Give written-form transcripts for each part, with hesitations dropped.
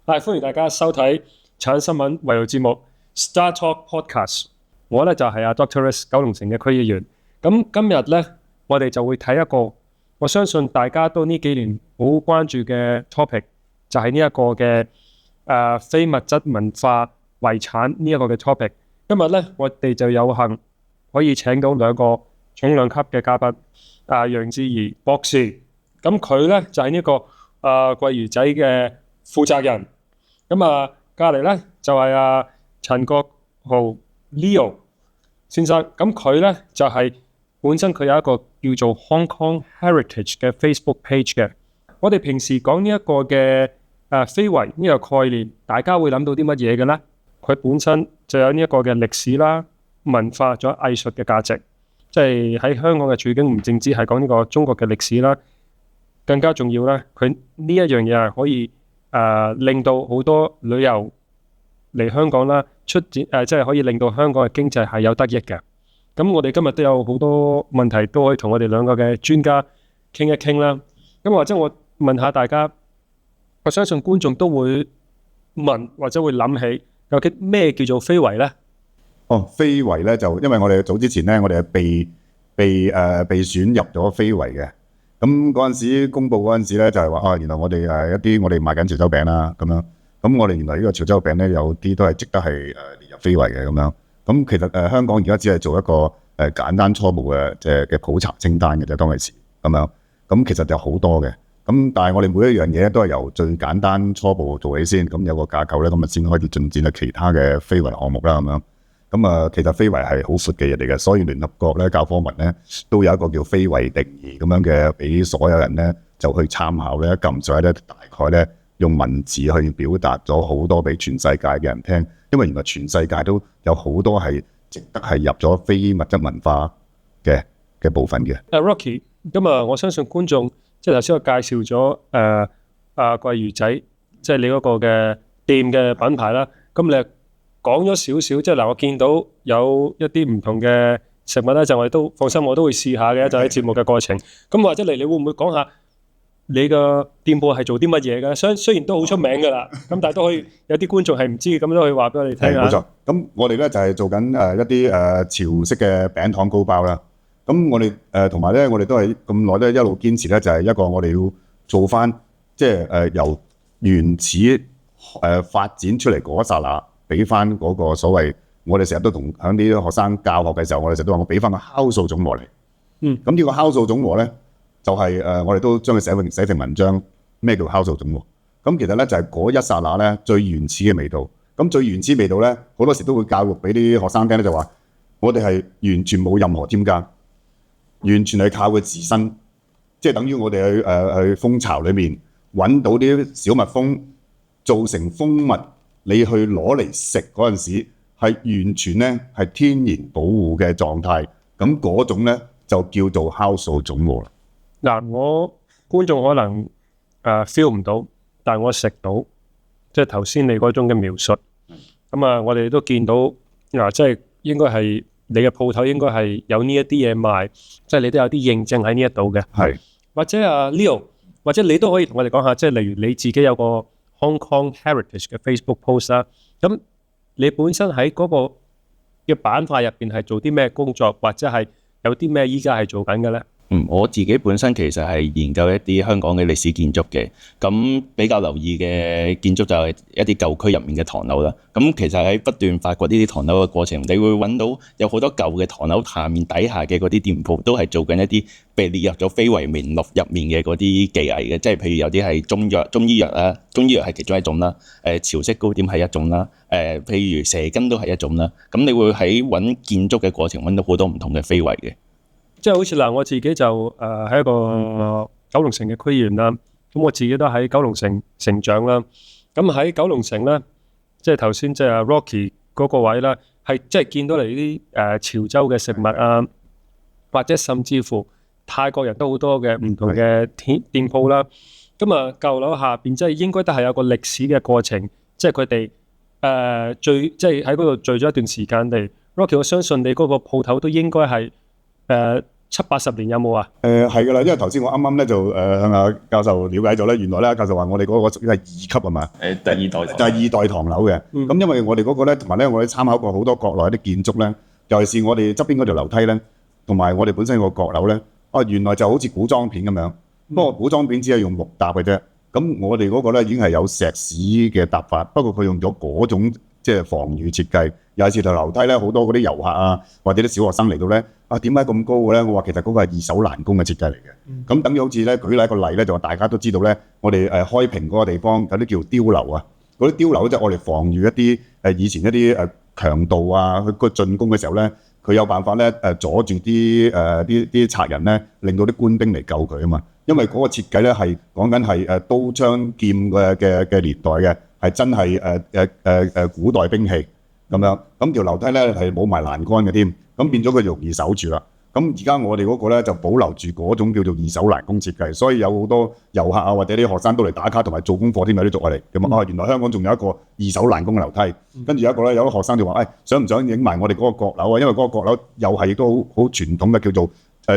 歡迎大家收睇產新聞圍爐節目 Star Talk Podcast。我咧就係阿 Dr. Riz 九龍城嘅區議員。咁今日咧，我哋就會睇一個我相信大家都呢幾年好關注嘅 topic，就係呢一個嘅非物質文化遺產呢一個嘅 topic。今日咧，我哋就有幸可以請到兩個重量級嘅嘉賓，楊智儀博士。咁佢咧就係呢個桂魚仔嘅負責人。咁隔離咧就係陳國豪 Leo 先生。咁佢咧就係本身佢有一個叫做 Hong Kong Heritage 嘅 Facebook page 嘅。我哋平時講呢一個嘅非遺呢個概念，大家會諗到啲乜嘢嘅咧？佢本身就有呢一個嘅歷史啦、文化仲有藝術嘅價值。即係喺香港嘅處境唔淨止係講呢個中國嘅歷史啦，更加重要咧，佢呢一樣嘢係可以令到好多旅遊嚟香港啦，即係可以令到香港嘅經濟係有得益嘅。咁我哋今日都有好多問題都可以同我哋兩個嘅專家傾一傾啦。咁或者我問下大家，我相信觀眾都會問或者會諗起，究竟咩叫做非遺咧？非遺咧就因為我哋早之前咧，我哋係被選入咗非遺嘅。咁嗰陣時公佈嗰陣時咧，就係話原來我哋一啲我哋賣緊潮州餅啦咁樣。咁我哋原來呢個潮州餅咧，有啲都係值得係列入非遺嘅咁樣。咁其實香港而家只係做一個簡單初步嘅普查清單嘅啫，當其時咁樣。咁其實就好多嘅。咁但係我哋每一樣嘢都係由最簡單初步做起先，咁有個架構咧，咁先開始進展到其他嘅非遺項目啦咁樣。咁其實非遺係好闊嘅嘢嚟嘅，所以聯合國咧教科文咧都有一個叫非遺定義咁樣嘅，俾所有人咧就去參考咧，撳上去咧大概咧用文字去表達咗好多俾全世界嘅人聽，因為原來全世界都有好多係值得係入咗非物質文化嘅部分嘅。Rocky， 咁我相信觀眾即係頭先我介紹咗桂魚仔，即係你嗰個嘅店嘅品牌啦，咁你講咗少少，即係嗱，我見到有一啲唔同嘅食物咧，就我哋都放心，我都會試下嘅，就喺節目嘅過程。咁或者你會唔會講下你個店鋪係做啲乜嘢嘅？雖然都好出名噶啦，咁但係都可以有啲觀眾係唔知，咁都可以話俾我哋聽下。冇錯，咁我哋咧就係做緊一啲潮式嘅餅糖糕包啦。咁我哋同埋咧，我哋都係咁耐咧一路堅持咧，就係一個我哋要做翻即係由原始發展出嚟嗰一剎那。俾翻嗰個所謂，我哋成日都同響啲學生教學嘅時候，我哋成日都話我俾翻個酵素總和嚟。咁呢個酵素總和咧，就係我哋都將佢寫成文章。咩叫酵素總和？咁其實咧就係嗰一剎那咧最原始嘅味道。咁最原始味道咧，好多時都會教育俾啲學生聽咧，就話我哋係完全冇任何添加，完全係靠佢自身，即係等於我哋去蜂巢裏面揾到啲小蜜蜂，做成蜂蜜。你去攞嚟食嗰陣時，係完全咧係天然保護嘅狀態，咁嗰種咧就叫做酵素總和啦。嗱，我觀眾可能feel 唔到，但係我食到，即係頭先你嗰種嘅描述。咁我哋都見到即係應該係你嘅鋪頭應該係有呢一啲嘢賣，即係你都有啲認證喺呢一度嘅。係，或者Leo， 或者你都可以同我哋講下，即係例如你自己有個Hong Kong Heritage 嘅 Facebook post 啦，咁你本身喺嗰個嘅板塊入邊係做啲咩工作，或者係有啲咩依家係做緊嘅咧？我自己本身其實係研究一啲香港嘅歷史建築嘅，咁比較留意嘅建築就係一啲舊區入面嘅唐樓啦。咁其實喺不斷發掘呢啲唐樓嘅過程，你會揾到有好多舊嘅唐樓下面底下嘅嗰啲店鋪，都係做緊一啲被列入咗非遺名錄入面嘅嗰啲技藝嘅，即係譬如有啲係中醫藥啦，中醫藥係其中一種啦，潮式糕點係一種啦，譬如蛇羹都係一種啦。咁你會喺揾建築嘅過程揾到好多唔同嘅非遺嘅。即係好似我自己就係一個九龍城嘅區議員啦，咁我自己都喺九龍城成長啦。咁喺九龍城咧，即係頭先即係 Rocky 嗰個位啦，係即係見到嚟啲潮州嘅食物啊，或者甚至乎泰國人都好多嘅唔同嘅店鋪啦。咁舊樓下邊即係應該都係有個歷史嘅過程，即係佢哋即係喺嗰度聚咗一段時間嚟。Rocky， 我相信你嗰個鋪頭都應該係70-80年有冇啊？係㗎啦，因為頭先我啱啱咧就向阿教授了解咗咧，原來咧教授話我哋嗰個屬於係2級啊嘛，第二代就係2代唐樓嘅。咁因為我哋嗰個咧，同埋咧我哋參考過好多國內一啲建築咧，尤其是我哋側邊嗰條樓梯咧，同埋我哋本身個閣樓咧，原來就好似古裝片咁樣。不過古裝片只係用木搭嘅啫，咁我哋嗰個咧已經係有石屎嘅搭法，不過佢用咗嗰種即係防禦設計。尤其是條樓梯咧，好多嗰啲遊客啊，或者啲小學生嚟到咧，點解咁高嘅咧？我話其實嗰個係2手欄杆嘅設計嚟嘅。咁等於好似咧舉例一個例咧，就話大家都知道咧，我哋開平嗰個地方有啲叫碉樓啊，嗰啲碉樓即係我哋防禦一啲以前一啲強盜啊，佢個進攻嘅時候咧，佢有辦法咧阻住啲賊人咧，令到啲官兵嚟救佢啊嘛。因為嗰個設計咧係講緊係刀槍劍嘅年代嘅，係真係古代兵器咁樣。咁條樓梯咧係冇埋欄杆嘅添，咁變咗佢容易守住啦。咁而家我哋嗰個咧就保留住嗰種叫做2手欄杆設計，所以有好多遊客啊或者啲學生都嚟打卡同埋做功課添，有啲族嚟咁原來香港仲有一個2手欄杆嘅樓梯。跟住有一個咧，有個學生就話：想唔想影埋我哋嗰個閣樓啊？因為嗰個閣樓又係亦都好傳統嘅，叫做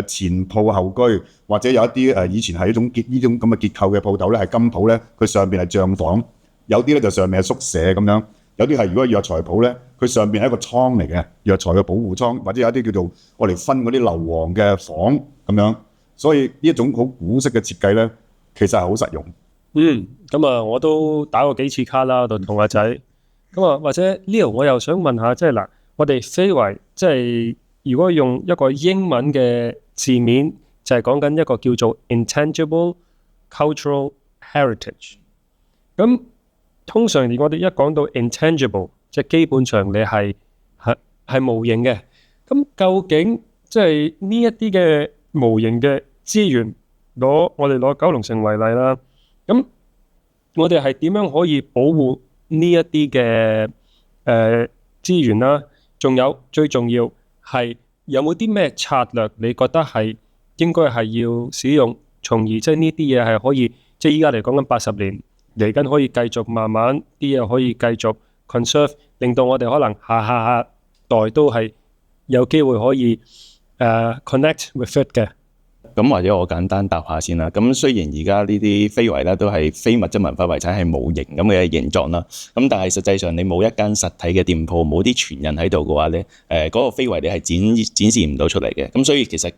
前鋪後居，或者有一啲以前係呢種咁嘅結構嘅鋪頭咧，係金鋪咧，佢上邊係帳房，有啲咧就上面係宿舍咁樣，有啲係如果藥材鋪咧，佢上邊係一個倉嚟嘅藥材嘅保護倉，或者有一啲叫做我哋分嗰啲硫磺嘅房咁樣，所以呢一種好古式嘅設計咧，其實係好實用。咁我都打過幾次卡啦，同阿仔。咁或者 Leo， 我又想問下，即係嗱，我哋非遺即係如果用一個英文嘅字面，就係講緊一個叫做 intangible cultural heritage。咁通常我哋一講到 intangible， 即係基本上你係無形嘅。咁究竟即係呢一啲嘅無形嘅資源，我哋攞九龍城為例啦。咁我哋係點樣可以保護呢一啲嘅資源啦？仲有最重要係有冇啲咩策略？你覺得係應該係要使用，從而即係呢啲嘢係可以，即係依家嚟講緊80年嚟緊可以繼續慢慢啲嘢可以繼續 conserve， 令到我哋可能下代都係有機會可以connect with it 嘅。咁或者我簡單答下先啦。咁雖然而家呢啲非遺咧都係非物質文化遺產係模型咁嘅形狀啦，咁但係實際上你冇一間實體嘅店鋪，冇啲傳人喺度嘅話咧，嗰個非遺你係展示唔到出嚟嘅。咁所以其實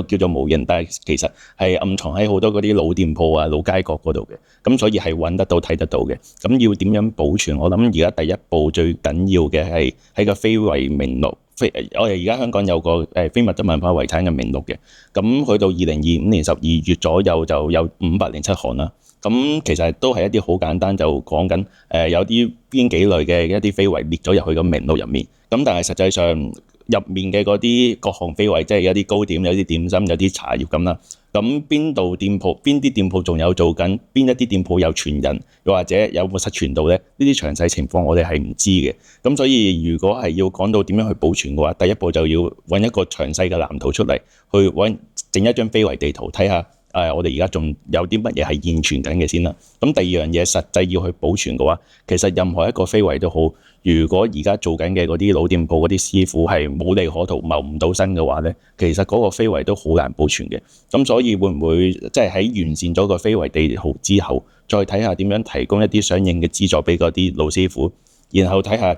叫做模型，但係其實係暗藏喺好多嗰啲老店鋪啊、老街角嗰度嘅。咁所以係揾得到、睇得到嘅。咁要點樣保存？我諗而家第一步最緊要嘅係喺個非遺名錄。我哋而家香港有個非物質文化遺產嘅名錄嘅，咁去到2025年12月左右就有507項啦。咁其實都係一啲好簡單，就講緊有啲邊幾類嘅一啲非遺列咗入去個名錄入面。咁但係實際上入面嘅嗰啲各項非遺，即係有啲糕點、有啲點心、有啲茶葉咁啦。咁邊啲店鋪仲有做緊？邊一啲店鋪有傳人，又或者有冇失傳到咧？呢啲詳細情況我哋係唔知嘅。咁所以如果係要講到點樣去保存嘅話，第一步就要揾一個詳細嘅藍圖出嚟，去整一張非遺地圖，睇下我哋而家仲有啲乜嘢係現存緊嘅先啦。咁第二樣嘢實際要去保存嘅話，其實任何一個非遺都好，如果而家做緊嘅嗰啲老店鋪嗰啲師傅係冇利可圖、謀唔到身嘅話咧，其實嗰個非遺都好難保存嘅。咁所以會唔會即係喺完善咗個非遺地圖之後，再睇下點樣提供一啲相應嘅資助俾嗰啲老師傅，然後睇下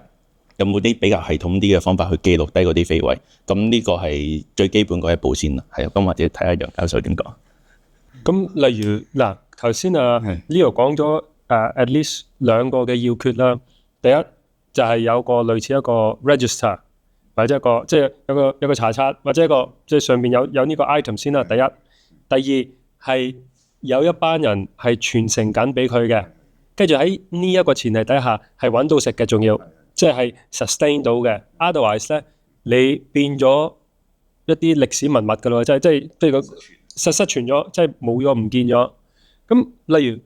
有冇啲比較系統啲嘅方法去記錄低嗰啲非遺。咁呢個係最基本嗰一步先啦。係啊，咁或者睇下楊教授點講。咁例如嗱，頭先Leo 講咗at least 2個嘅要訣啦。第一就係有個類似一個 register， 或者一個即係有個查冊，或者一個即係上面有呢個 item 先啦。第一，第二係有一班人係傳承緊俾佢嘅，跟住喺呢一個前提底下係揾到食嘅，仲要即係 sustain 到嘅。Otherwise 咧，你變咗一啲歷史文物㗎咯，即係個失傳咗，即係冇咗唔見咗。咁例如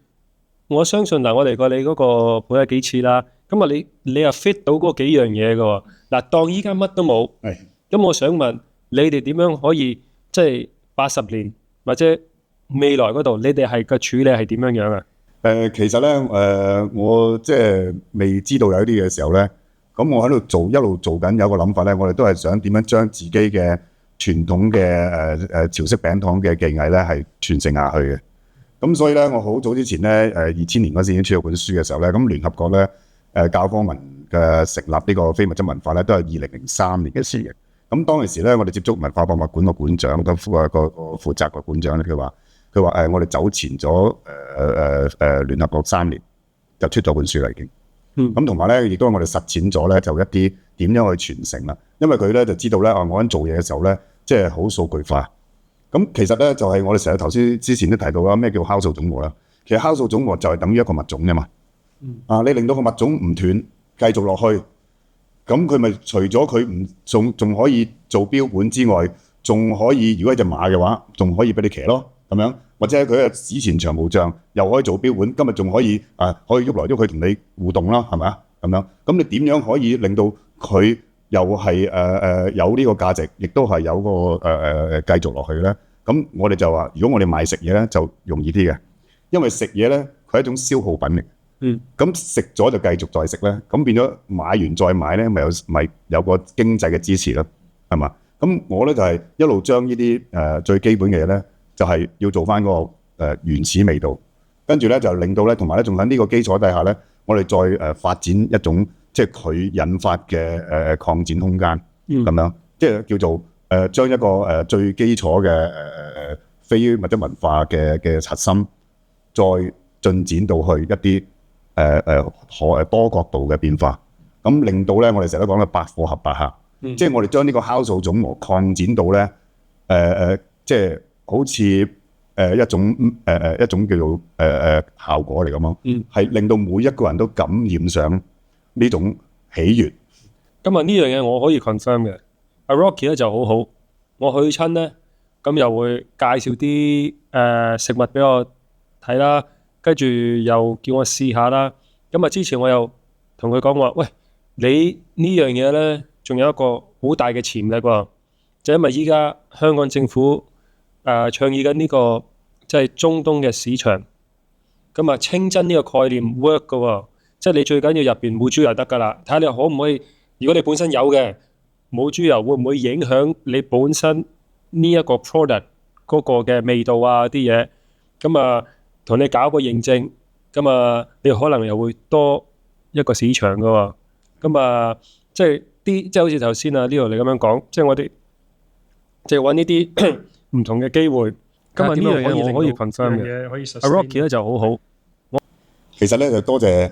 我相信我嚟過你嗰個鋪有幾次啦。咁你又 fit 到嗰幾樣嘢嘅喎。嗱，當依家乜都冇，咁我想問你哋點樣可以即係80年或者未來嗰度，你哋係個處理係點樣啊？其實咧，我即係未知道有啲嘅時候咧，咁我喺度一路做緊有個諗法咧，我哋都係想點樣將自己嘅傳統嘅潮式餅堂嘅技藝咧係傳承下去嘅。咁所以咧，我好早之前咧2000年嗰時已經出咗本書嘅時候咧，咁聯合國咧教科文嘅成立呢個非物質文化咧，都係2003年嘅事嘅。咁當其時咧，我哋接觸文化博物館個館長，個負責個館長咧，佢話我哋走前咗聯合國3年，就出咗本書啦已經。咁同埋咧，亦都係我哋實踐咗咧，就一啲點樣去傳承啦。因為佢咧就知道咧，我喺做嘢嘅時候咧，即係好數據化。咁其實咧就係我哋成日頭先之前都提到啦，咩叫酵素總和啦？其實酵素總和就係等於一個物種啫嘛。你令到個物種唔斷，繼續落去，咁佢咪除咗佢唔仲可以做標本之外，仲可以如果係隻馬嘅話，仲可以俾你騎咯，咁樣或者佢係史前長毛象，又可以做標本，今日仲可以可以喐來喐去同你互動啦，係咪啊？咁樣咁你點樣可以令到佢又係有呢個價值，亦都係有個繼續落去咧？咁我哋就話，如果我哋賣食嘢咧，就容易啲嘅，因為食嘢咧佢係一種消耗品嚟。咁食咗就繼續再食咧，咁變咗買完再買咧，咪有個經濟嘅支持咯，係嘛？咁我咧就係一路將呢啲最基本嘅嘢咧，就係要做翻嗰個原始味道，跟住咧就令到咧，同埋咧仲喺呢個基礎底下咧，我哋再發展一種即係佢引發嘅擴展空間咁樣，即係叫做將一個最基礎嘅非物質文化嘅核心，再進展到去一啲多角度嘅變化，咁令到咧我哋成日都講嘅百貨合百客，即係我哋將呢個酵素總和擴展到咧即係好似一種叫做效果嚟咁咯，係令到每一個人都感染上呢種喜悅。今日呢樣嘢我可以 confirm 嘅，阿 Rocky 咧就好好，我去親咧咁又會介紹啲食物俾我睇啦。跟住又叫我試下啦，咁之前我又同佢講話，喂，你呢樣嘢咧，仲有一個好大嘅潛力喎，就因為依家香港政府倡議緊呢個即係中東嘅市場，咁清真呢個概念 work 㗎喎，即係你最緊要入邊冇豬油得㗎啦，睇下你可唔可以，如果你本身有嘅冇豬油，會唔會影響你本身呢一個 product 嗰個嘅味道啊啲嘢，咁同你搞個認證，咁你可能又會多一個市場噶喎，咁即係好似頭先Leo你咁樣講，即係我哋即係揾呢啲唔同嘅機會。今日呢樣嘢我可以 confirm 嘅，阿 Rocky 咧就好好。其實咧就多謝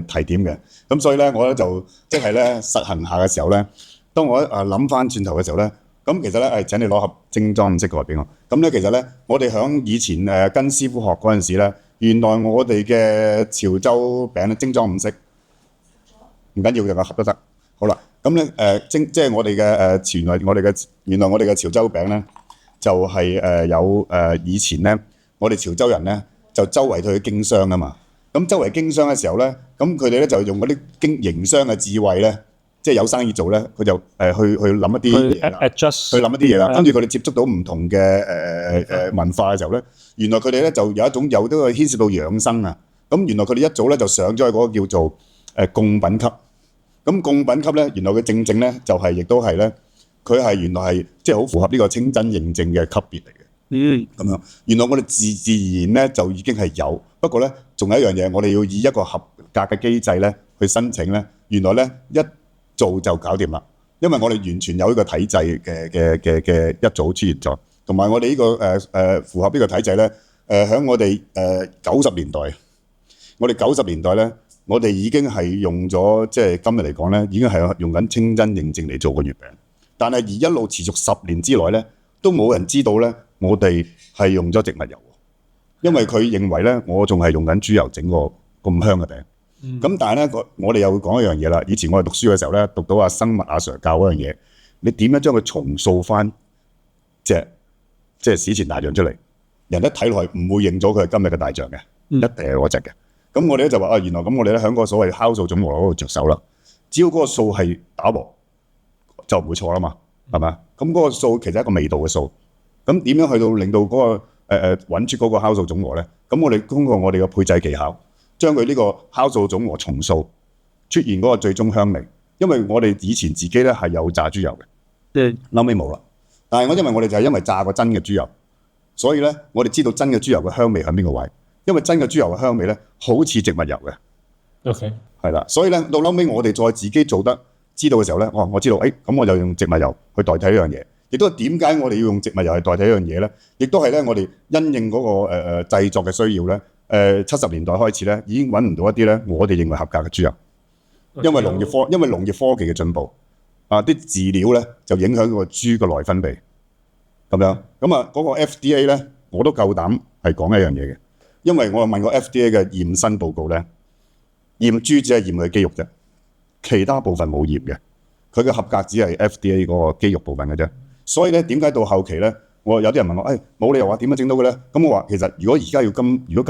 提點嘅，咁所以咧我咧就即係咧實行下嘅時候咧，當我諗翻轉頭嘅時候咧。咁其實咧，請你攞盒精裝五色過嚟俾我。咁咧，其實咧，我哋響以前跟師傅學嗰陣時咧，原來我哋嘅潮州餅咧精裝五色，唔緊要嘅，個盒都得。好啦，咁咧即係我哋嘅原來我哋嘅潮州餅咧，就係有以前咧，我哋潮州人咧就周圍去經商啊嘛。咁周圍經商嘅時候咧，咁佢哋咧就用嗰啲營商嘅智慧咧。即係有生意做咧，佢就去諗一啲嘢啦，去諗一啲嘢啦。跟住佢哋接觸到唔同嘅文化嘅時候咧，原來佢哋咧就有一種都係牽涉到養生啊。咁原來佢哋一早咧就上咗去嗰個叫做貢品級。咁貢品級咧，原來佢正咧就係亦都係咧，佢係原來係即係好符合呢個清真認證嘅級別嚟嘅。咁樣原來我哋自然咧就已經係有，不過咧仲有一樣嘢，我哋要以一個合格嘅機制咧去申請咧。原來咧一做就搞掂啦，因為我哋完全有呢個體制嘅一早出現咗，同埋我哋呢個符合呢個體制咧，喺我哋90年代，我哋90年代咧，我哋已經係用咗即係今日嚟講咧，已經係用緊清真認證嚟做個月餅，但係而一路持續10年之內咧，都冇人知道咧，我哋係用咗植物油，因為佢認為咧，我仲係用緊豬油整個咁香嘅餅。咁但係咧，我哋又會講一樣嘢啦。以前我哋讀書嘅時候咧，讀到生物Sir 教嗰樣嘢，你點樣將佢重塑翻即係史前大象出嚟？人一睇落去唔會認咗佢係今日嘅大象嘅，一定係嗰隻嘅。咁我哋咧就話原來咁我哋咧喺個所謂酵素總和嗰度着手啦。只要嗰個數係打和，就唔會錯啦嘛，係嘛？咁嗰個數其實係一個味道嘅數。咁點樣去到令到嗰個揾出嗰個酵素總和咧？咁我哋通過我哋嘅配製技巧。將佢呢個酵素總和重塑，出現嗰個最終香味。因為我哋以前自己咧係有炸豬油嘅，後尾冇啦。但係因為我哋就係因為炸過真嘅豬油，所以咧我哋知道真嘅豬油嘅香味喺邊個位。因為真嘅豬油嘅香味咧，好似植物油嘅。OK，係啦，所以咧到後尾我哋再自己做得知道嘅時候咧，我知道，咁我就用植物油去代替呢樣嘢。亦都係點解我哋要用植物油去代替呢樣嘢咧？亦都係咧我哋因應嗰個製作嘅需要咧。70年代開始咧，已經揾唔到一啲咧我哋認為合格嘅豬油，因為農業科技嘅進步，啲飼料咧就影響個豬嘅內分泌，咁樣咁啊嗰個 FDA 咧我都夠膽係講一樣嘢嘅，因為我問過 FDA 嘅驗身報告咧，驗豬只係驗佢肌肉啫，其他部分冇驗嘅，佢嘅合格只係 FDA 嗰個肌肉部分嘅啫。所以咧點解到後期咧？有啲人問我，冇理由話點樣整到嘅咧？咁我話其實如果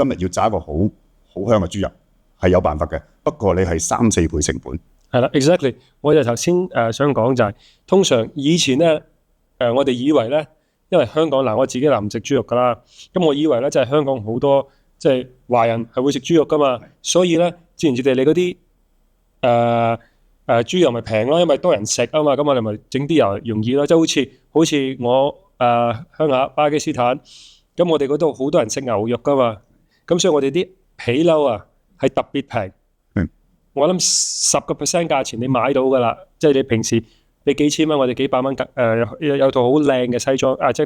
今日要炸一個好香嘅豬油，係有辦法嘅。不過你係3-4倍成本。係啦 ，exactly。我就頭先想講就係、通常以前咧我哋以為咧，因為香港我自己唔食豬肉噶啦，咁我以為咧就係香港好多即係華人係會食豬肉噶嘛，所以咧自然地你嗰啲豬油咪平咯，因為多人食啊嘛，咁我哋咪整啲油容易咯，即係好似我。鄉下巴基斯坦，咁我哋嗰度好多人食牛肉噶嘛，咁所以我哋啲皮褸啊係特別平。我諗10% 價錢你買到噶啦，即係你平時你幾千蚊，我哋幾百蚊，有套好靚嘅西裝即係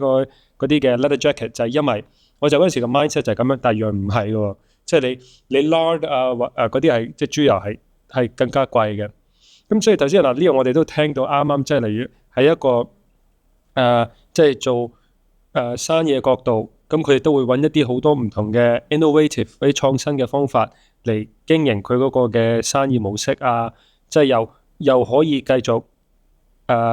嗰啲嘅 leather jacket， 就係因為我就嗰陣時個 mindset 就係咁樣，但係原來唔係喎，即係你 lard 嗰啲係即係豬油係更加貴嘅。咁所以頭先呢樣我哋都聽到啱啱，即係例如係一個即係做生意嘅角度，咁佢哋都會揾一啲好多唔同嘅 innovative 嗰啲創新嘅方法嚟經營佢嗰個嘅生意模式啊，即係又可以繼續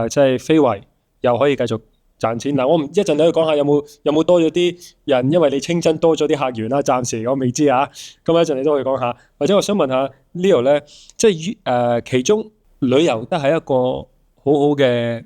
即係非遺，又可以繼續賺錢。嗱，我一陣你去講下有冇多咗啲人，因為你清真多咗啲客源啦，暫時我未知啊。咁一陣你都可以講下，或者我想問下 Leo 咧，即係其中旅遊都係一個好好嘅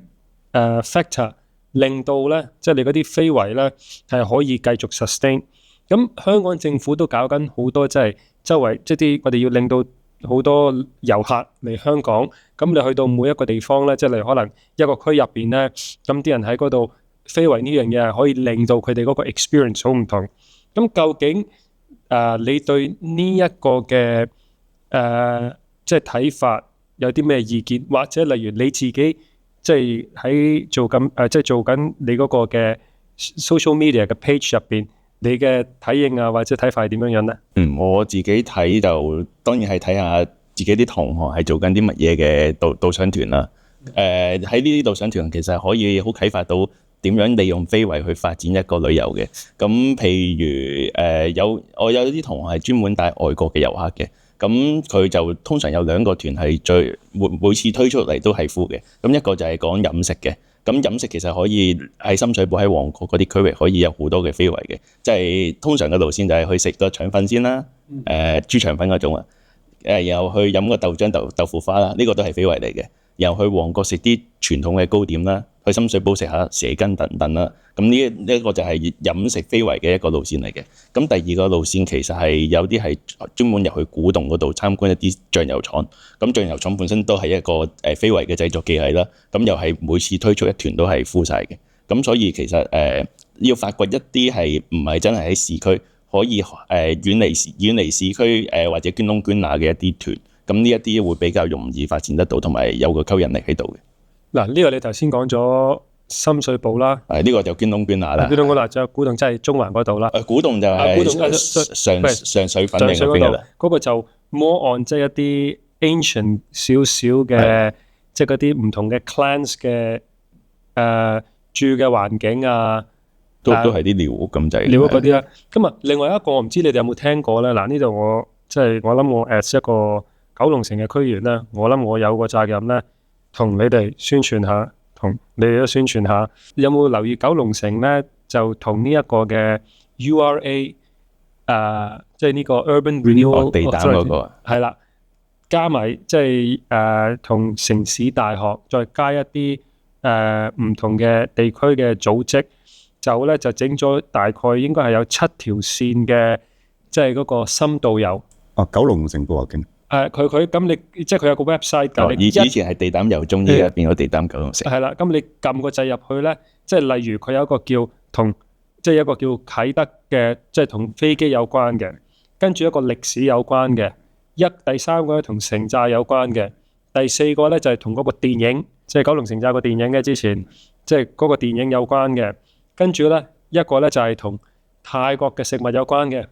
factor。令到咧，即係你嗰啲非遺咧係可以繼續 sustain。咁香港政府都搞緊好多，即係周圍即係啲我哋要令到好多遊客嚟香港。咁你去到每一個地方咧，即係例如可能一個區入邊咧，咁啲人喺嗰度非遺呢樣嘢係可以令到佢哋嗰個 experience 好唔同。咁究竟你對呢一個嘅即係睇法有啲咩意見？或者例如你自己？即係喺做緊你嗰個嘅 social media 嘅 page 入邊，你嘅體驗或者睇法係點樣咧？我自己睇就當然係睇下自己啲同學係做緊啲乜嘢嘅導賞團啦。喺呢啲導賞團其實可以好啟發到點樣利用非遺去發展一個旅遊嘅。咁譬如我有啲同學係專門帶外國嘅遊客嘅。咁佢就通常有2個團係每次推出嚟都係 full 嘅。咁一個就係講飲食嘅。咁飲食其實可以喺深水埗、喺旺角嗰啲區域可以有好多嘅非遺嘅。即係通常嘅路線就係去食個腸粉先啦，豬腸粉嗰種啊。然後去飲個豆漿豆腐花啦，呢個都係非遺嚟嘅。然後去旺角食啲傳統嘅糕點啦，去深水埗食下蛇羹等等啦。咁呢一個就係飲食非遺嘅一個路線嚟嘅。咁第二個路線其實係有啲係專門入去古洞嗰度參觀一啲醬油廠。咁醬油廠本身都係一個非遺嘅製作技藝啦。咁又係每次推出一團都係 full 晒嘅。咁所以其實要發掘一啲係唔係真係喺市區可以遠離市區或者捐窿捐罅嘅一啲團。咁呢一啲會比較容易發展得到，同埋有個吸引力喺度嘅。嗱，呢個你頭先講咗深水埗啦，呢個就捐窿捐罅啦。捐窿捐罅就古洞，即係中環嗰度啦。古洞就係上水粉嶺嗰邊啦。嗰個就 more on 即係一啲 ancient 少少嘅，即係嗰啲唔同嘅 clans 嘅住嘅環境啊，都係啲寮屋咁滯。寮屋嗰啲啦。咁啊，另外一個我唔知你哋有冇聽過咧？嗱，呢度我諗我 as 一個九龍城嘅區員咧，我諗我有個責任咧，同你哋宣傳下，同你哋都宣傳下。有冇留意九龍城咧？就同呢一個嘅 URA 即係呢個 Urban Renewal 地膽嗰個係啦，加埋即係同城市大學再加一啲唔同嘅地區嘅組織，就整咗大概應該係有7條線嘅，即係嗰個深度遊。九龍城步行徑。佢咁你即係佢有個 website 㗎，你以前係地膽油中，依家變咗地膽九龍城。係啦，咁你撳個掣入去咧，即係例如佢有一個叫即係一個叫啟德嘅，即係同飛機有關嘅，跟住一個歷史有關嘅，第三個咧同城寨有關嘅，第四個咧就係同嗰個電影，即係九龍城寨個電影嘅之前，即係嗰個電影有關嘅，跟住咧一個咧就係同泰國嘅食物有關嘅，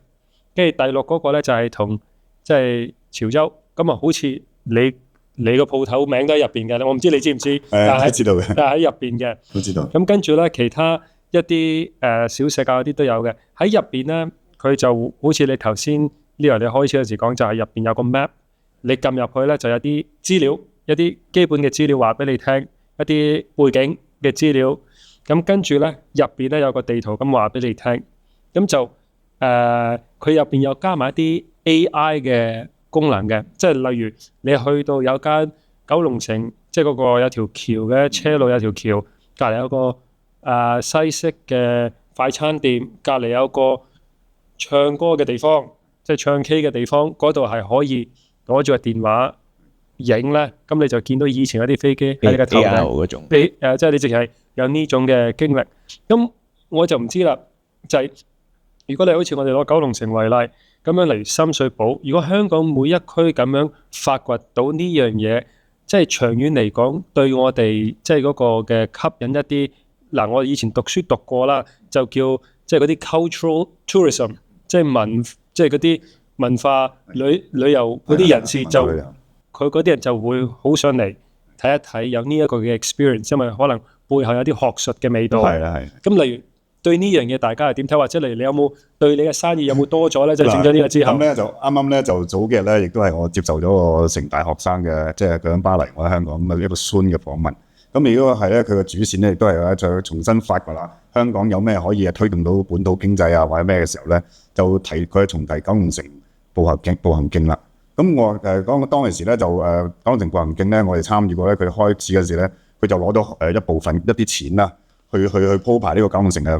跟住第六嗰個咧就係同即係潮州，咁啊好似你個鋪頭名都喺入邊嘅，我唔知你知唔知？都知道嘅，但係喺入邊嘅，都知道。咁跟住咧，其他一啲小食啊嗰啲都有嘅。喺入邊咧，佢就好似你頭先呢樣你開始嗰時講，就係入邊有個 map，你撳入去咧就有啲資料，一啲基本嘅資料話俾你聽，一啲背景嘅資料。咁跟住咧入邊咧有個地圖咁話俾你聽，咁就佢入邊又加埋一啲 AI 嘅功能嘅，即係例如你去到有間九龍城，即係嗰個有條橋嘅車路有條橋，隔離有個西式嘅快餐店，隔離有個唱歌嘅地方，即係唱 K 嘅地方，嗰度係可以攞住個電話影咧，咁你就見到以前嗰啲飛機喺你嘅頭頂嗰種。即係你淨係有呢種嘅經歷。咁我就唔知啦，就係如果你好似我哋攞九龍城為例，咁樣嚟深水埗，如果香港每一區咁樣發掘到呢樣嘢，即係長遠嚟講對我哋即係嗰個嘅吸引一啲嗱，我以前讀書讀過啦，就叫即係嗰啲 cultural tourism， 即係嗰啲文化旅遊嗰啲人士就佢嗰啲人就會好上嚟睇一睇有呢一個嘅 experience， 因為可能背後有啲學術嘅味道。係啦係。咁例如對呢樣嘢大家係點睇，或者例如你有冇對你嘅生意有冇多咗咧？即係整咗呢個之後。咁咧就啱啱咧就早幾日咧，亦都係我接受咗個城大學生嘅，即係佢喺巴黎，我喺香港咁啊一個 Zoom 嘅訪問。咁如果係咧，佢嘅主線咧亦都係咧再重新發掘啦，香港有咩可以推動到本土經濟啊，或者咩嘅時候咧，就佢重提九龍城步行徑啦。咁我講當其時咧就九龍城步行徑咧，我哋參與過咧，佢開始嗰時咧，佢就攞咗一部分一啲錢啦，去鋪排呢個九龍城嘅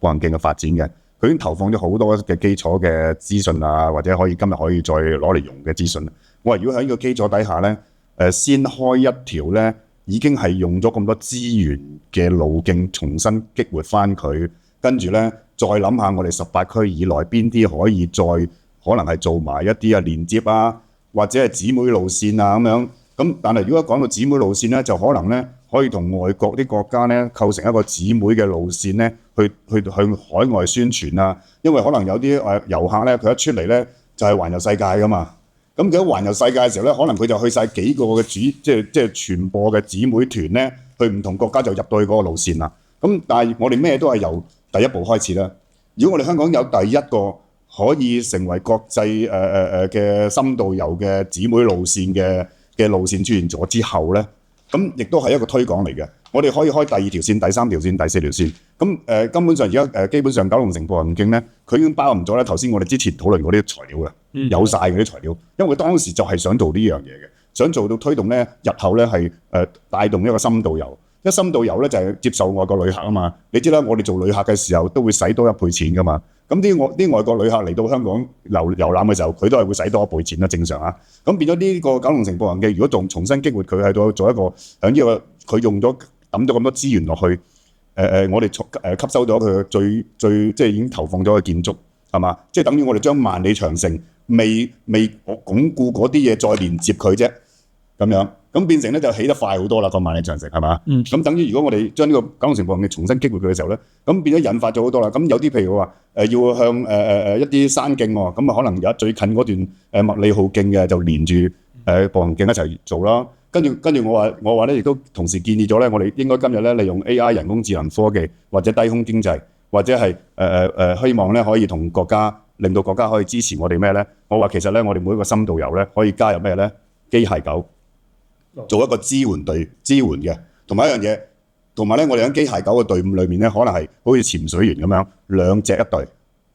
步行徑嘅發展嘅。佢已經投放咗好多嘅基礎嘅資訊啊，或者今日可以再攞嚟用嘅資訊。我話如果喺呢個基礎底下咧，先開一條咧，已經係用咗咁多資源嘅路徑，重新激活翻佢，跟住咧再諗下我哋18區以內邊啲可以再可能係做埋一啲連接啊，或者係姊妹路線啊咁樣。咁但係如果講到姊妹路線咧，就可能咧可以同外國啲國家咧構成一個姊妹嘅路線咧，去海外宣傳啊。因為可能有啲遊客咧，佢一出嚟咧就係環遊世界噶嘛。咁佢喺環遊世界嘅時候咧，可能佢就去晒幾個嘅即係傳播嘅姊妹團咧，去唔同國家就入到去嗰個路線啦。咁但係我哋咩都係由第一步開始啦。如果我哋香港有第一個可以成為國際嘅深度遊嘅姊妹路線嘅路線出現咗之後咧，咁亦都係一個推廣嚟嘅。我哋可以開第二條線、第三條線、第四條線。咁根本上而家基本上九龍城步行徑咧，佢已經包含咗咧頭先我哋之前討論嗰啲材料嘅，有晒嗰啲材料。因為佢當時就係想做呢樣嘢嘅，想做到推動咧日後咧係帶動一個深度遊。一深度遊咧就係接受外國旅客啊嘛。你知啦，我哋做旅客嘅時候都會使多1倍錢噶嘛。咁啲外國旅客嚟到香港遊覽嘅時候，佢都係會使多1倍錢啦，正常啊。咁變咗呢個九龍城步行徑，如果仲重新激活佢喺度做一個喺呢個佢用咗抌咗咁多資源落去，我哋吸收咗佢最即係已經投放咗嘅建築係嘛？即係等於我哋將萬里長城未鞏固嗰啲嘢再連接佢啫，咁樣。咁變成咧就起得快好多啦，個萬里長城係嘛？咁等於如果我哋將呢個九龍城步行徑重新激活佢嘅時候咧，咁變咗引發咗好多啦。咁有啲譬如話要向一啲山徑喎，咁啊可能有最近嗰段麥理浩徑嘅就連住步行徑一齊做啦。跟住我話咧，亦都同時建議咗咧，我哋應該今日咧利用 AI 人工智能科技或者低空經濟，或者係希望咧可以同國家令到國家可以支持我哋咩咧？我話其實咧，我哋每一個深度遊咧可以加入咩咧？機械狗。做一個支援嘅，同埋一樣嘢，同埋咧，我哋喺機械狗嘅隊伍裏面咧，可能係好似潛水員咁樣，2隻一隊，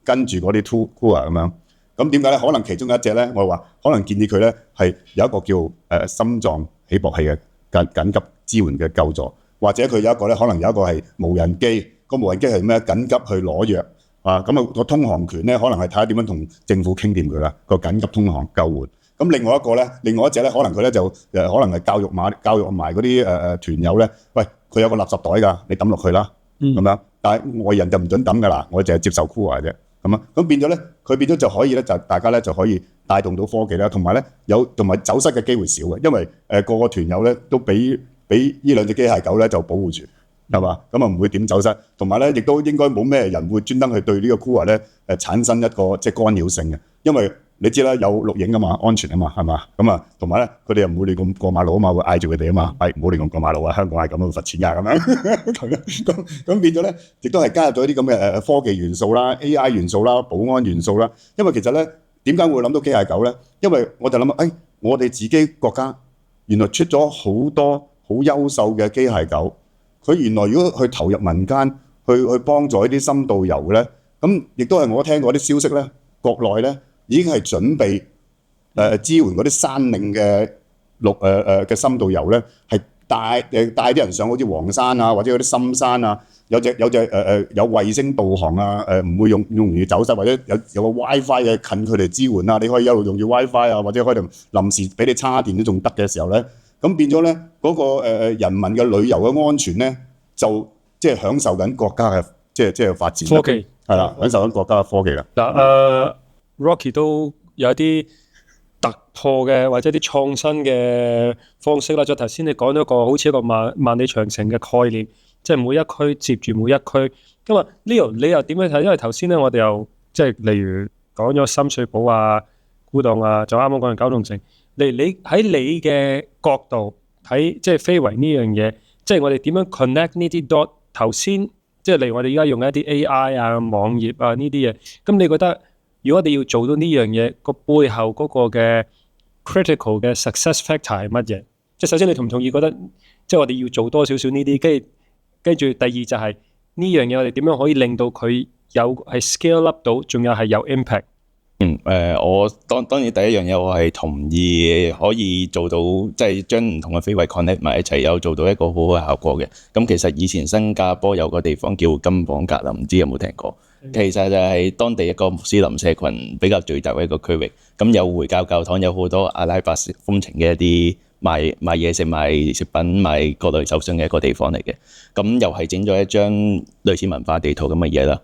跟住嗰啲 tour 咁樣。咁點解咧？可能其中一隻咧，我話可能建議佢咧係有一個叫心臟起搏器嘅緊急支援嘅救助，或者佢有一個咧，可能有一個係無人機，個無人機係咩？緊急去攞藥啊！咁啊個通航權咧，可能係睇下點樣同政府傾掂佢啦，個緊急通航救援。咁另外一個咧，另外一隻咧，可能佢咧就可能係教育埋嗰啲團友咧，喂，佢有個垃圾袋㗎，你抌落去啦，咁樣。但係外人就唔準抌㗎啦，我淨係接受 Cool 啫。咁啊，咁變咗咧，佢變咗就可以咧，就大家咧就可以帶動到科技啦，同埋咧同埋走失嘅機會少嘅，因為個個團友咧都俾呢兩隻機械狗咧就保護住，係嘛？咁啊唔會點走失，同埋咧亦都應該冇咩人會專登去對呢個 Cool 咧產生一個即係干擾性嘅，因為你知啦，有錄影啊嘛，安全啊嘛，係嘛？咁啊，同埋咧佢哋又唔會亂咁過馬路啊嘛，會嗌住佢哋啊嘛，係唔好亂咁過馬路啊！香港係咁樣會罰錢㗎咁樣，咁變咗咧，亦都係加入咗啲咁嘅科技元素啦、AI 元素啦、保安元素啦。因為其實咧，點解會諗到機械狗咧？因為我就諗我哋自己國家原來出咗好多好優秀嘅機械狗，佢原來如果去投入民間，去幫助一啲深度遊咧，咁亦都係我聽過啲消息咧，國內咧已經係準備支援嗰啲山嶺嘅深度遊咧，係帶啲人上好似黃山啊，或者嗰啲深山啊，有衛星導航啊，唔會用容易走失，或者有個 WiFi 嘅近距離支援啊，你可以一路用住 WiFi 啊，或者可以臨時俾你叉電都仲得嘅時候咧，咁變咗咧嗰個人民嘅旅遊嘅安全咧，就即係享受緊國家嘅即係發展科技係啦，享受緊國家嘅科技啦。嗱，Rocky 都有啲突破嘅或者啲創新嘅方式啦。再頭先你講咗個好似一個萬里長城嘅概念，即係每一區接住每一區。咁啊，Leo 你又點樣睇？因為頭先咧我哋又即係例如講咗深水埗啊、古洞啊，就啱啱講完九龍城。你喺你嘅角度睇，即係非遺呢樣嘢，即係我哋點樣 connect 呢啲 dot？頭先即係例如我哋而家用一啲 AI 啊、網頁啊呢啲嘢，咁你覺得如果我哋要做到呢樣嘢，個背後嗰個嘅 critical 嘅 success factor 係乜嘢？即係首先你同唔同意覺得，即係我哋要做多少少呢啲，跟住第二就係呢樣嘢我哋點樣可以令到佢有係 scale up 到，仲有係有 impact。我當然第一樣嘢我係同意可以做到，即係將唔同嘅非遺 connect 埋一齊，有做到一個好好嘅效果嘅。咁其實以前新加坡有個地方叫金榜格啦，唔知有冇聽過？其實就係當地一個穆斯林社群比較聚集嘅一個區域。咁有回教教堂，有好多阿拉伯風情嘅一啲賣嘢食、賣食品、賣各類手信嘅一個地方嚟嘅。咁又係整咗一張類似文化地圖咁嘅嘢啦。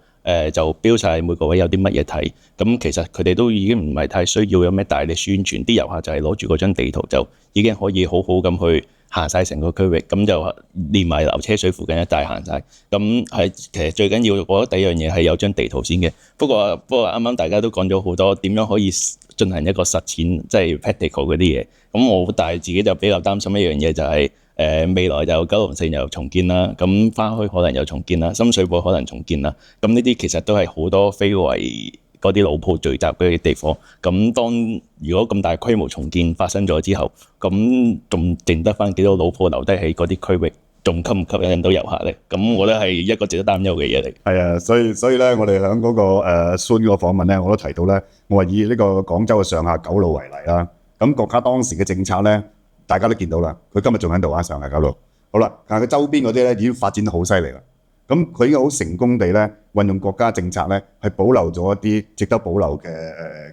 就標晒每個位有啲乜嘢睇，咁其實佢哋都已經唔係太需要有咩大力宣傳，啲遊客就係攞住嗰張地圖就已經可以好好咁去行晒成個區域，咁就連埋流車水附近一帶行晒。咁係其實最緊要，我覺得第一樣嘢係有張地圖先嘅。不過啱啱大家都講咗好多點樣可以進行一個實踐，即係 practical 嗰啲嘢。咁但係自己就比較擔心一樣嘢就係、未來就九龍城又重建啦，咁花墟可能又重建啦，深水埗可能重建啦，咁呢啲其實都係好多非遺嗰啲老鋪聚集嘅地方。咁當如果咁大規模重建發生咗之後，咁仲剩得翻幾多老鋪留低喺嗰啲區域，仲吸唔吸引到遊客咧？咁我覺得係一個值得擔憂嘅嘢嚟。係啊，所以咧，我哋喺嗰個孫嗰個訪問咧，我都提到咧，我話以呢個廣州嘅上下九路為例啦。咁國家當時嘅政策咧，大家都見到啦，佢今日仲喺度啊，上下九路。好啦，但係佢周邊嗰啲咧已經發展得好犀利啦。咁佢已經好成功地咧運用國家政策咧，係保留咗一啲值得保留嘅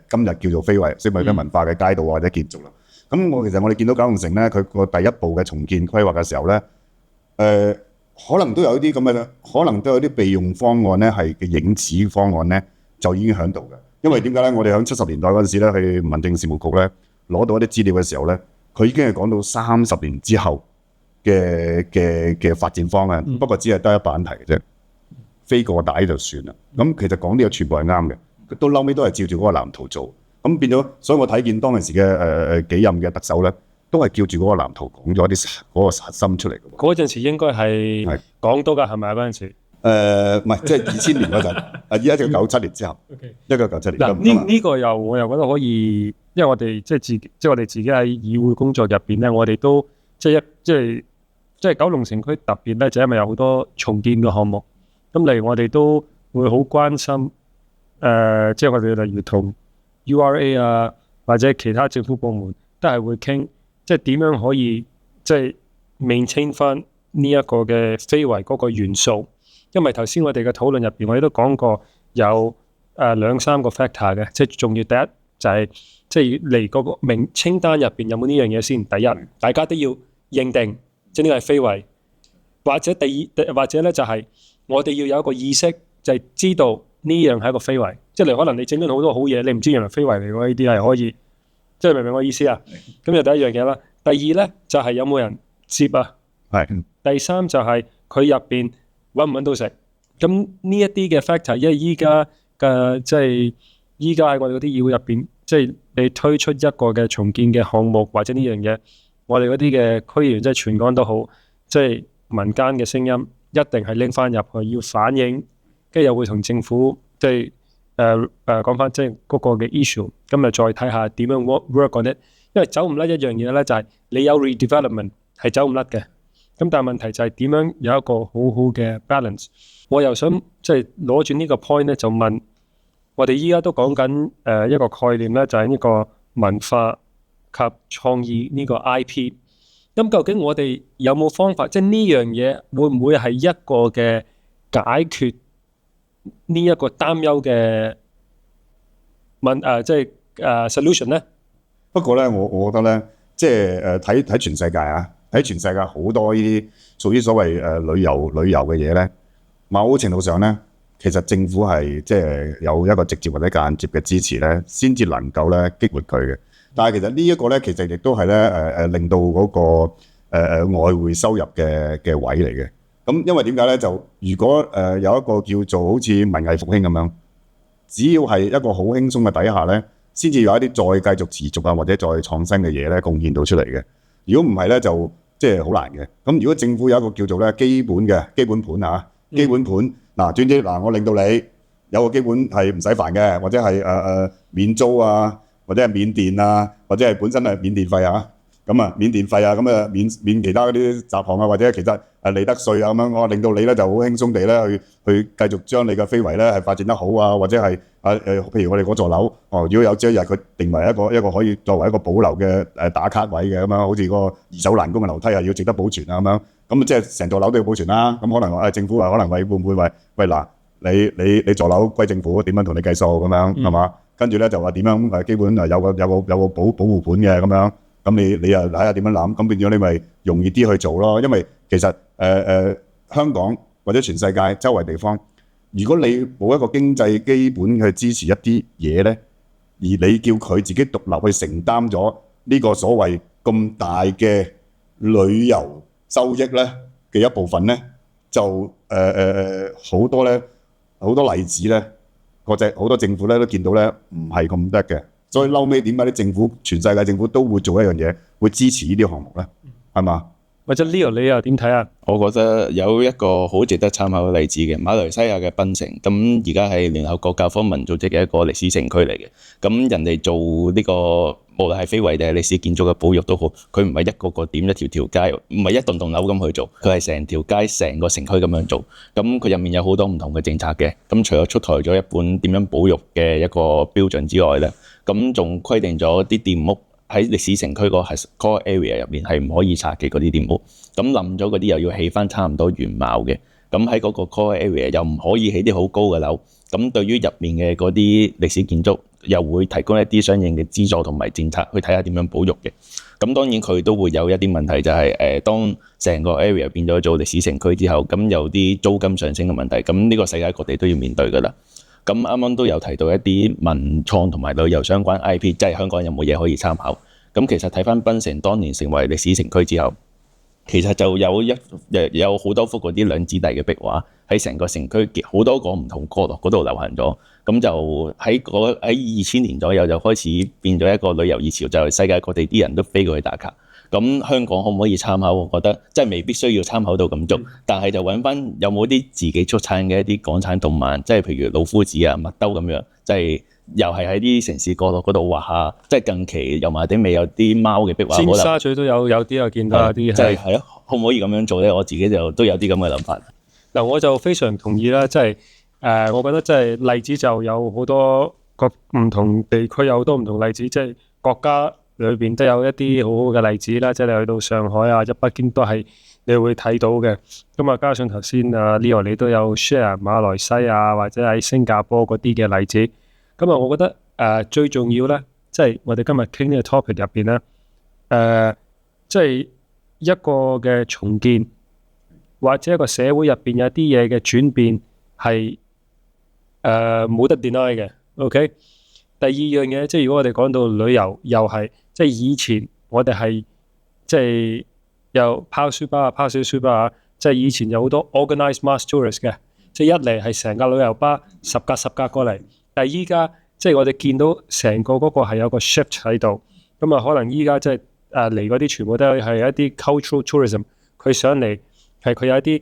今日叫做非遺嘅文化嘅街道或者建築啦。咁其實我哋見到九龍城咧，佢個第一步嘅重建規劃嘅時候咧，可能都有啲咁嘅，可能都有啲備用方案咧，係嘅影子方案咧，就已經喺度嘅。因為點解咧？我哋喺70年代嗰陣時咧，去民政事務局咧攞到一啲資料嘅時候咧，佢已經係講到30年之後嘅發展方案，不過只係得一版題嘅啫，飛過帶就算啦。咁其實講啲嘢全部係啱嘅，到後尾都係照住嗰個藍圖做。咁變咗，所以我睇見當陣時嘅幾任嘅特首咧，都係照住嗰個藍圖講咗啲嗰個核心出嚟嘅。嗰陣時應該係港督㗎，係咪啊？嗰陣時唔係，即係2000年嗰陣，而家就97年之後，1997年。嗱呢個我又覺得可以，因為我哋即係我哋自己喺議會工作入邊咧，我哋都即係九龍城區特別咧，就因為有好多重建嘅項目。咁例如我哋都會好關心，即係我哋例如同 URA 啊，或者其他政府部門都係會傾，即係點樣可以即係 maintain 翻呢一個嘅非遺嗰個元素。因為頭先我哋嘅討論入邊，我哋都講過有2-3個 factor 嘅，即係重要。第一就係即係嚟嗰個名清單入邊有冇呢樣嘢先。第一，大家都要認定，即係呢個係非遺，或者或者咧就係我哋要有一個意識，就係知道呢樣係一個非遺。即係可能你整咗好多好嘢，你唔知原來非遺嚟喎，呢啲係可以，即係明唔明我意思啊？咁就第一樣嘢啦。第二咧就係有冇人接啊？係。第三就係佢入邊揾唔揾到食。咁呢一啲嘅 factor，因為依家嘅即係依家喺我哋嗰啲議會入邊，即係你推出一個嘅重建嘅項目或者呢樣嘢，我哋嗰啲嘅區議員即係全港都好，即係民間嘅聲音一定係拎翻入去要反映，跟住又會同政府即係講翻即係嗰個嘅 issue， 咁啊再睇下點樣 work on it。因為走唔甩一樣嘢咧，就係你有 redevelopment 係走唔甩嘅。咁但係問題就係點樣有一個好好嘅 balance。我又想即係攞住呢個 point 咧，就問我哋依家都講緊一個概念咧，就係呢個文化及創意呢個 IP。咁究竟我哋有冇方法？即係呢樣嘢會唔會係一個嘅解決呢一個擔憂嘅即係solution 咧？不過咧，我覺得咧，即係睇全世界啊，睇全世界好多呢啲屬於所謂旅遊嘅嘢咧，某程度上咧，其實政府係即係有一個直接或者間接嘅支持咧，先至能夠咧激活佢嘅。但係其實呢一個咧，其實亦都係咧令到嗰個外匯收入嘅位嚟嘅。咁因為點解咧？就如果有一個叫做好似文藝復興咁樣，只要係一個好輕鬆嘅底下咧，先至有一啲再繼續持續啊，或者再創新嘅嘢咧貢獻到出嚟嘅。如果唔係咧，就即係好難嘅。咁如果政府有一個叫做咧基本盤啊，基本盤嗱，總之嗱，我令到你有個基本係唔使煩嘅，或者係免租啊，或者係免電啊，或者係本身係免電費啊，咁啊免電費啊，咁啊免其他嗰啲雜項啊，或者其實利得稅啊咁樣，我令到你咧就好輕鬆地咧去繼續將你嘅非遺咧係發展得好啊，或者係譬如我哋嗰座樓，如果有朝一日佢定為一個可以作為一個保留嘅打卡位嘅咁樣，好似嗰個二手欄杆嘅樓梯啊，要值得保存啊咁樣，咁即係成座樓都要保存啦。咁可能政府話可能會唔會話喂嗱，你座樓歸政府點樣同你計數咁樣係嘛？跟住咧就話點樣基本有個保護盤嘅咁樣。咁你又睇下點樣諗，咁變咗你咪容易啲去做咯。因為其實香港或者全世界周圍地方，如果你冇一個經濟基本去支持一啲嘢咧，而你叫佢自己獨立去承擔咗呢個所謂咁大嘅旅遊收益咧嘅一部分咧，就好多例子咧，好多政府咧都見到咧唔係咁得嘅。所以嬲尾點解啲政府全世界政府都會做一樣嘢，會支持呢啲項目咧？係嘛？或者 Leo 你又點睇啊？我覺得有一個好值得參考嘅例子嘅，馬來西亞嘅檳城，咁而家係聯合國教科文組織嘅一個歷史城區嚟嘅。咁人哋做呢個無論係非遺定係歷史建築嘅保育都好，佢唔係一個個點一條街，唔係一棟棟樓咁去做，佢係成條街成個城區咁樣做。咁佢入面有好多唔同嘅政策嘅。咁除咗出台咗一本點樣保育嘅一個標準之外咧，咁仲規定咗啲店屋喺歷史城區個 core area 入面係唔可以拆嘅嗰啲店屋，咁冧咗嗰啲又要起翻差唔多原貌嘅，咁喺嗰個 core area 又唔可以起啲好高嘅樓，咁對於入面嘅嗰啲歷史建築又會提供一啲相應嘅資助同埋政策去睇下點樣保育嘅。咁當然佢都會有一啲問題，就係當成個 area 變咗做歷史城區之後，咁有啲租金上升嘅問題，咁呢個世界各地都要面對㗎啦。咁啱啱都有提到一啲文創同埋旅遊相關 IP， 即係香港有冇嘢可以參考？咁其實睇翻檳城當年成為歷史城區之後，其實就有好多幅嗰啲兩子弟嘅壁畫喺成個城區好多個唔同角落嗰度流行咗。咁就喺2000年左右就開始變咗一個旅遊熱潮，就係世界各地啲人都飛過去打卡。咁香港可唔可以參考？我覺得即係未必需要參考到咁足，但係就揾翻有冇啲自己出產嘅一啲港產動漫，即係譬如老夫子啊、麥兜咁樣，即係又係喺啲城市角落嗰度畫下。即係近期油麻地未有啲貓嘅壁畫，尖沙咀都有啲我見到有啲係咯，可唔可以咁樣做咧？我自己就都有啲咁嘅諗法。嗱，我就非常同意啦，即係我覺得即係例子就有好多個唔同地區有好多唔同例子，即係國家裏邊都有一啲好好嘅例子啦，即係你去到上海啊，或者北京都係你會睇到嘅。咁啊，加上頭先Leo 你都有 share 馬來西亞或者喺新加坡嗰啲嘅例子。咁啊，我覺得最重要咧即係我哋今日傾呢個 topic 入邊咧，即係一個嘅重建，或者一個社會入邊有啲嘢嘅轉變係冇得 deny 嘅。OK， 第二樣嘢即係如果我哋講到旅遊，又係即係以前我哋係即係又拋書包啊，拋小書包啊，即係以前有好多 organized mass tourist 嘅，即係一嚟係成架旅遊巴十架過嚟，但係依家即係我哋見到成個嗰個係有個 shift 喺度，咁啊可能依家即係嚟嗰啲全部都係一啲 cultural tourism， 佢上嚟係佢有一啲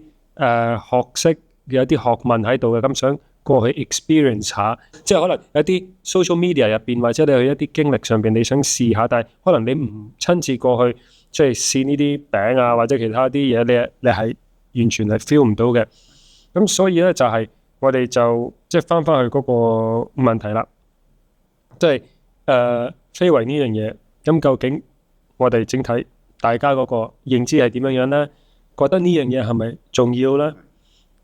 學識有一啲學問喺度嘅，咁想過去 experience 下，即係可能有啲 social media 入邊或者你去一啲經歷上邊你想試下，但係可能你唔親自過去即係試呢啲餅啊或者其他啲嘢，你係完全係 feel 唔到嘅。咁所以咧就係我哋就即係翻去嗰個問題啦，即係非遺呢樣嘢，咁究竟我哋整體大家嗰個認知係點樣樣咧？覺得呢樣嘢係咪重要咧？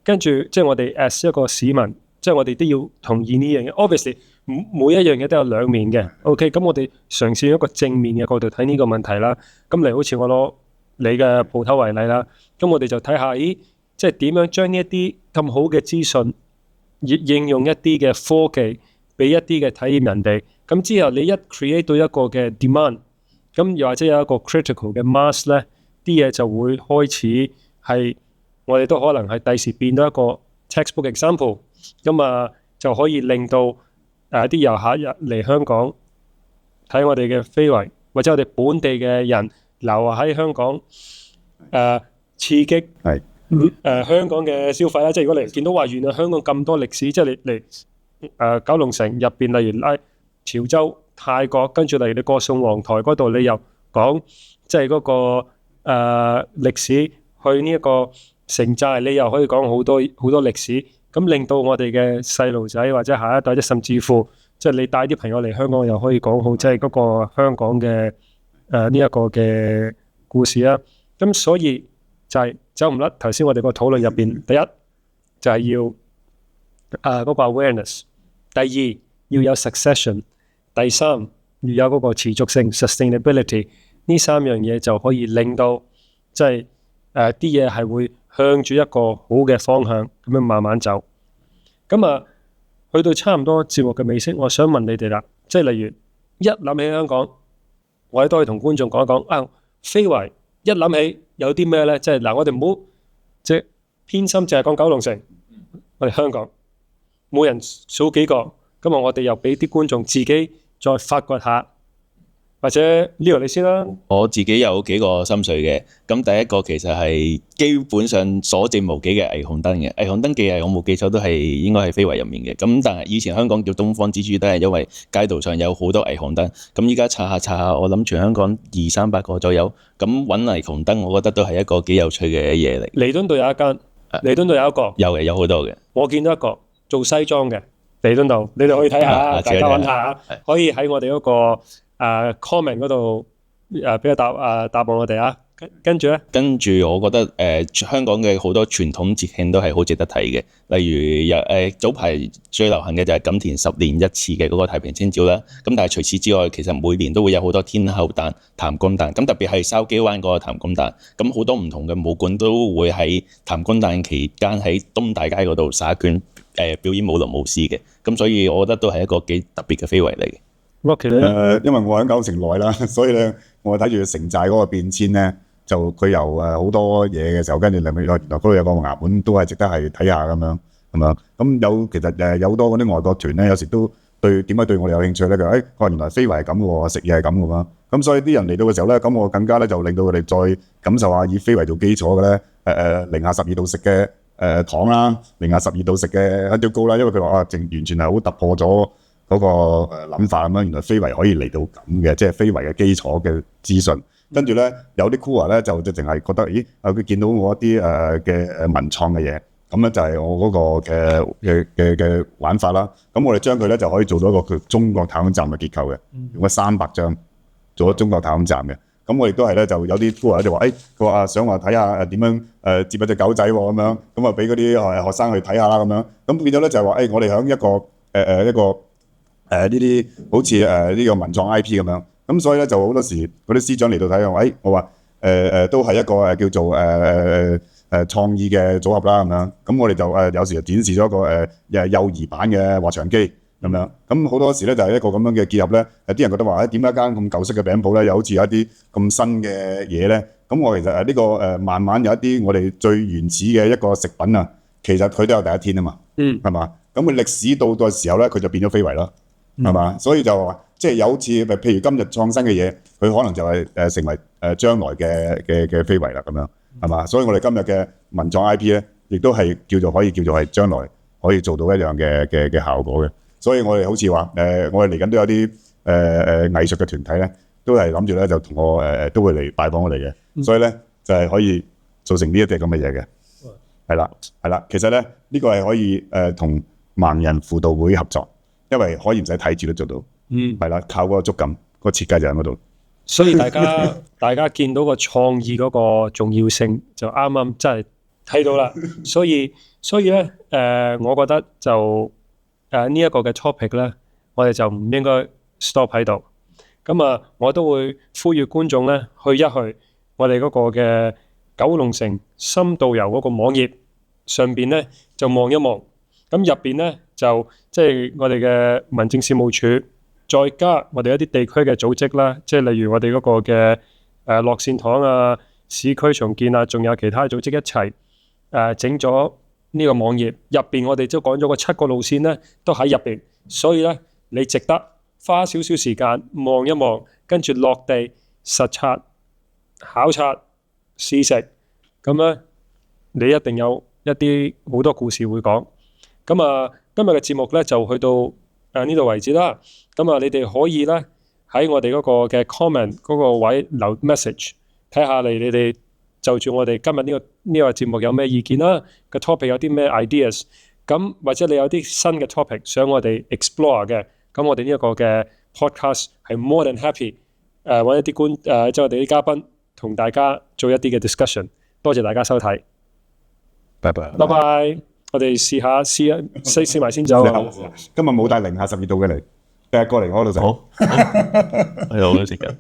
跟住即係我哋 as 一個市民，即係我哋都要同意呢樣嘢。Obviously 每一樣嘢都有兩面嘅。OK， 咁我哋嘗試一個正面嘅角度睇呢個問題啦。咁嚟好似我攞你嘅鋪頭為例啦，咁我哋就睇下，咦，即係點樣將呢一啲咁好嘅資訊應用一啲嘅科技，俾一啲嘅體驗人哋。咁之後你一 create 到一個嘅 demand， 咁又或者有一個 critical 嘅 mass 咧，啲嘢就會開始係我哋都可能係第時變到一個 textbook example， 咁啊就可以令到啲遊客嚟香港睇我哋嘅非遺，或者我哋本地嘅人留喺香港，刺激係香港嘅消費啦。即係如果你見到話原來香港咁多歷史，即係你嚟九龍城入邊，例如潮州、泰國，跟住例如你過宋皇台嗰度，你又講即係嗰個歷史，去呢一個城寨，你又可以講好多歷史，咁令到我哋嘅細路仔或者下一代，或者甚至乎即係你帶啲朋友嚟香港，又可以講好即係嗰個香港嘅呢一個嘅故事啦。咁所以就係走唔甩頭先我哋個討論入邊，第一就係要嗰個 awareness， 第二要有 succession， 第三要有嗰個持續性 sustainability， 呢三樣嘢就可以令到即係啲嘢係會向住一個好嘅方向咁樣慢慢走。咁去到差唔多節目嘅尾聲，我想問你哋啦，即係例如一諗起香港，我哋都可以同觀眾講一講非遺一諗起有啲咩咧？即係嗱，我哋唔好即係偏心，淨係講九龍城，我哋香港每人數幾個，咁我哋又俾啲觀眾自己再發掘下。或者呢個你先啦。我自己有幾個心水嘅，咁第一個其實係基本上所剩無幾嘅霓虹燈嘅，霓虹燈記係我冇記錯都係應該係非遺入面嘅。咁但係以前香港叫東方之珠都係因為街道上有好多霓虹燈，咁依家查下，我諗全香港200-300個左右，咁揾霓虹燈，我覺得都係一個幾有趣嘅嘢嚟。彌敦道有一間，彌敦道有一個，有好多嘅。我見到一個做西裝嘅彌敦道，你哋可以睇下，大家揾下，可以喺我哋嗰個comment 嗰度俾個答案我哋啊。跟住咧，我覺得香港嘅好多傳統節慶都係好值得睇嘅，例如早排最流行嘅就係錦田10年一次嘅嗰個太平清醮啦。咁但係除此之外，其實每年都會有好多天后誕、譚公誕，咁特別係筲箕灣嗰個譚公誕，咁好多唔同嘅武館都會喺譚公誕期間喺東大街嗰度耍拳表演舞龍舞獅嘅，咁所以我覺得都係一個幾特別嘅非遺嚟嘅。因為我喺九龍城內啦，所以咧我睇住城寨嗰個變遷咧，就佢由好多嘢嘅時候，跟住原來嗰度有個衙門都係值得係睇下咁樣，係嘛？咁其實有好多嗰啲外國團咧，有時都點解對我哋有興趣咧？佢話原來非遺係咁嘅喎，食嘢係咁嘅嘛。咁所以啲人嚟到嘅時候咧，咁我更加咧就令到佢哋再感受下以非遺做基礎嘅咧，零下12度食嘅糖啦，零下12度食嘅香蕉糕啦，因為佢話完全係好突破咗嗰個諗法咁樣，原來非遺可以嚟到咁嘅，即係非遺嘅基礎嘅資訊。跟住咧，有啲 cool 咧就淨係覺得，咦？佢見到我一啲嘅文創嘅嘢，咁咧就係我嗰個嘅玩法啦。咁我哋將佢咧就可以做到一個叫中國太空站嘅結構嘅，用咗300張做咗中國太空站嘅。咁我亦都係咧，就有啲 cool 就話，佢話想話睇下點樣接一隻狗仔喎咁樣，咁啊俾嗰啲學生去睇下啦咁樣。咁變咗咧就係話，我哋喺一個呢啲好似呢個文創 IP 咁樣。咁所以咧就好多時嗰啲司長嚟到睇我話都係一個叫做創意嘅組合啦咁樣。咁我哋就有時就展示咗一個幼兒版嘅滑翔機咁樣。咁好多時咧就係一個咁樣嘅結合咧。有啲人覺得話點解間咁舊式嘅餅鋪咧，又好似有一啲咁新嘅嘢咧？咁我其實呢個慢慢有一啲我哋最原始嘅一個食品啊，其實佢都有第一天啊嘛，係嘛？咁佢歷史到嘅時候咧，佢就變咗非遺啦，係嘛？所以就話即係有好似譬如今日創新嘅嘢，佢可能就係成為將來嘅非遺啦咁樣，係嘛？所以我哋今日嘅文創 IP 咧，亦都係可以叫做係將來可以做到一樣嘅效果嘅。所以我哋好似話我哋嚟緊都有啲藝術嘅團體咧，都係諗住咧就同我都會嚟拜訪我哋嘅。所以咧就係可以做成呢一啲咁嘅嘢嘅，係啦。其實咧呢個係可以同盲人輔導會合作，因為可以唔使睇住都做到，係啦，靠嗰個觸感，個設計就喺嗰度。所以大家見到個創意嗰個重要性就啱啱真係睇到啦。所以咧我覺得就呢一個嘅 topic 咧，我哋就唔應該 stop 喺度。咁啊，我都會呼籲觀眾咧去我哋嗰個嘅九龍城深度遊嗰個網頁上邊咧就望一望，咁入邊咧就即係我哋嘅民政事務處，再加我哋一啲地區嘅組織啦，即係例如我哋嗰個嘅樂善堂啊、市區重建啊，仲有其他組織一齊整咗呢個網頁，入邊我哋都講咗個7個路線咧，都喺入邊，所以咧你值得花少少時間望一望，跟住落地實測。考察試食，咁咧你一定有一啲好多故事會講。咁啊，今日嘅節目咧就去到呢度為止啦。咁啊，你哋可以咧喺我哋嗰個嘅 comment 嗰個位留 message， 睇下你哋就住我哋今日呢個節目有咩意見啦，個 topic 有啲咩 ideas， 咁或者你有啲新嘅 topic 想我哋 explore 嘅，咁我哋呢一個嘅 podcast 係 more than happy， 揾一啲即係我哋啲嘉賓。同大家做一啲嘅 discussion， 多謝大家收睇，拜拜，我哋試埋先走。今日冇帶零下12度嘅嚟，第日過嚟我度食。好，係好嘅時間。